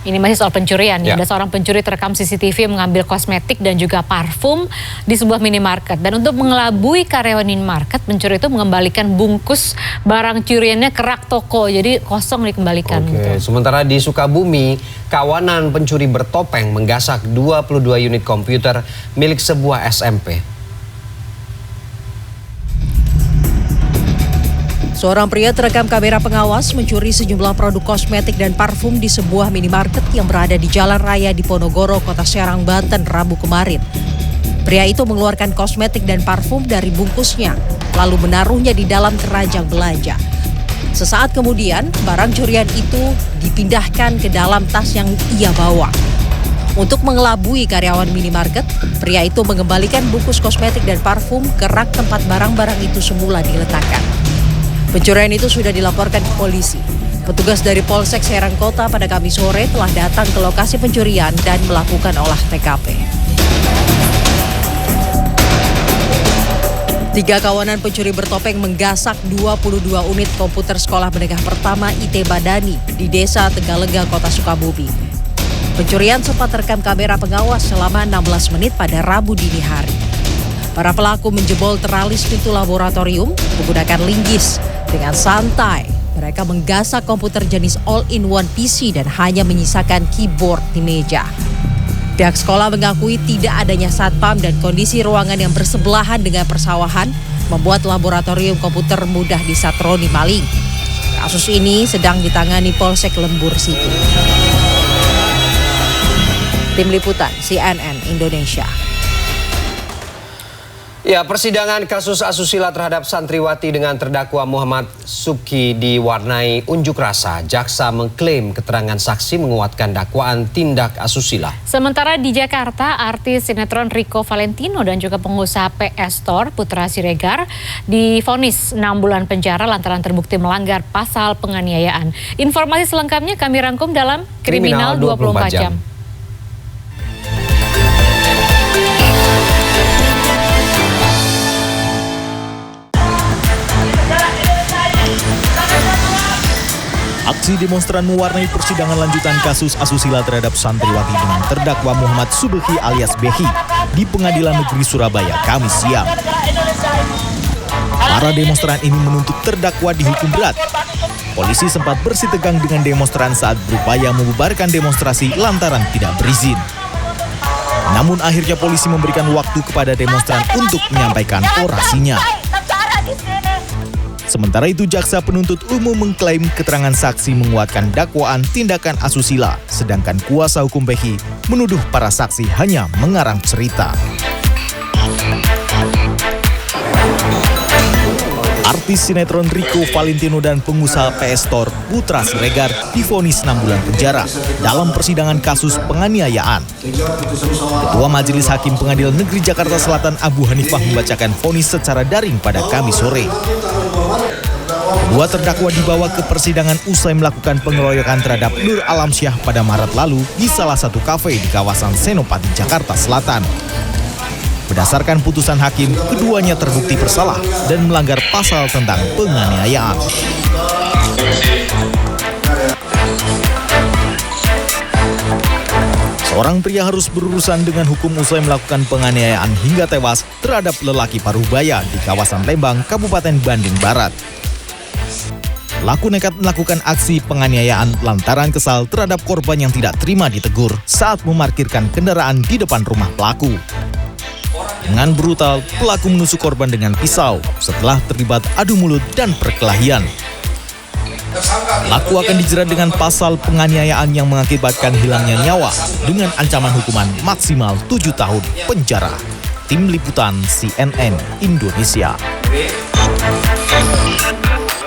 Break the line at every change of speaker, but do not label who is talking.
Ini masih soal pencurian.
Ya.
Ada seorang pencuri terekam CCTV mengambil kosmetik dan juga parfum di sebuah minimarket. Dan untuk mengelabui karyawan minimarket, pencuri itu mengembalikan bungkus barang curiannya ke rak toko. Jadi kosong dikembalikan.
Oke. Sementara di Sukabumi, kawanan pencuri bertopeng menggasak 22 unit komputer milik sebuah SMP.
Seorang pria terekam kamera pengawas mencuri sejumlah produk kosmetik dan parfum di sebuah minimarket yang berada di Jalan Raya Diponegoro, Kota Serang, Banten, Rabu kemarin. Pria itu mengeluarkan kosmetik dan parfum dari bungkusnya, lalu menaruhnya di dalam keranjang belanja. Sesaat kemudian, barang curian itu dipindahkan ke dalam tas yang ia bawa. Untuk mengelabui karyawan minimarket, pria itu mengembalikan bungkus kosmetik dan parfum ke rak tempat barang-barang itu semula diletakkan. Pencurian itu sudah dilaporkan ke polisi. Petugas dari Polsek Serang Kota pada Kamis sore telah datang ke lokasi pencurian dan melakukan olah TKP. 3 kawanan pencuri bertopeng menggasak 22 unit komputer sekolah menengah pertama IT Badani di Desa Tegalega, Kota Sukabumi. Pencurian sempat terekam kamera pengawas selama 16 menit pada Rabu dini hari. Para pelaku menjebol teralis pintu laboratorium menggunakan linggis. Dengan santai, mereka menggasak komputer jenis all-in-one PC dan hanya menyisakan keyboard di meja. Pihak sekolah mengakui tidak adanya satpam dan kondisi ruangan yang bersebelahan dengan persawahan membuat laboratorium komputer mudah disatroni maling. Kasus ini sedang ditangani Polsek Lembur Situ. Tim Liputan CNN Indonesia.
Ya, persidangan kasus asusila terhadap santriwati dengan terdakwa Muhammad Subki diwarnai unjuk rasa. Jaksa mengklaim keterangan saksi menguatkan dakwaan tindak asusila.
Sementara di Jakarta, artis sinetron Rico Valentino dan juga pengusaha PS Store Putra Siregar divonis 6 bulan penjara lantaran terbukti melanggar pasal penganiayaan. Informasi selengkapnya kami rangkum dalam Kriminal 24 Jam.
Aksi demonstran mewarnai persidangan lanjutan kasus asusila terhadap santriwati dengan terdakwa Muhammad Subki alias Behi di Pengadilan Negeri Surabaya Kamis siang. Para demonstran ini menuntut terdakwa dihukum berat. Polisi sempat bersitegang dengan demonstran saat berupaya membubarkan demonstrasi lantaran tidak berizin. Namun akhirnya polisi memberikan waktu kepada demonstran untuk menyampaikan orasinya. Sementara itu, jaksa penuntut umum mengklaim keterangan saksi menguatkan dakwaan tindakan asusila, sedangkan kuasa hukum Behi menuduh para saksi hanya mengarang cerita. Artis sinetron Rico Valentino dan pengusaha PS Store Putra Siregar divonis 6 bulan penjara dalam persidangan kasus penganiayaan. Ketua Majelis Hakim Pengadilan Negeri Jakarta Selatan Abu Hanifah membacakan vonis secara daring pada Kamis sore. Kedua terdakwa dibawa ke persidangan usai melakukan pengeroyokan terhadap Nur Alamsyah pada Maret lalu di salah satu kafe di kawasan Senopati, Jakarta Selatan. Berdasarkan putusan hakim, keduanya terbukti bersalah dan melanggar pasal tentang penganiayaan. Seorang pria harus berurusan dengan hukum usai melakukan penganiayaan hingga tewas terhadap lelaki Parubaya di kawasan Lembang, Kabupaten Bandung Barat. Pelaku nekat melakukan aksi penganiayaan lantaran kesal terhadap korban yang tidak terima ditegur saat memarkirkan kendaraan di depan rumah pelaku. Dengan brutal, pelaku menusuk korban dengan pisau setelah terlibat adu mulut dan perkelahian. Pelaku akan dijerat dengan pasal penganiayaan yang mengakibatkan hilangnya nyawa dengan ancaman hukuman maksimal 7 tahun penjara. Tim Liputan CNN Indonesia.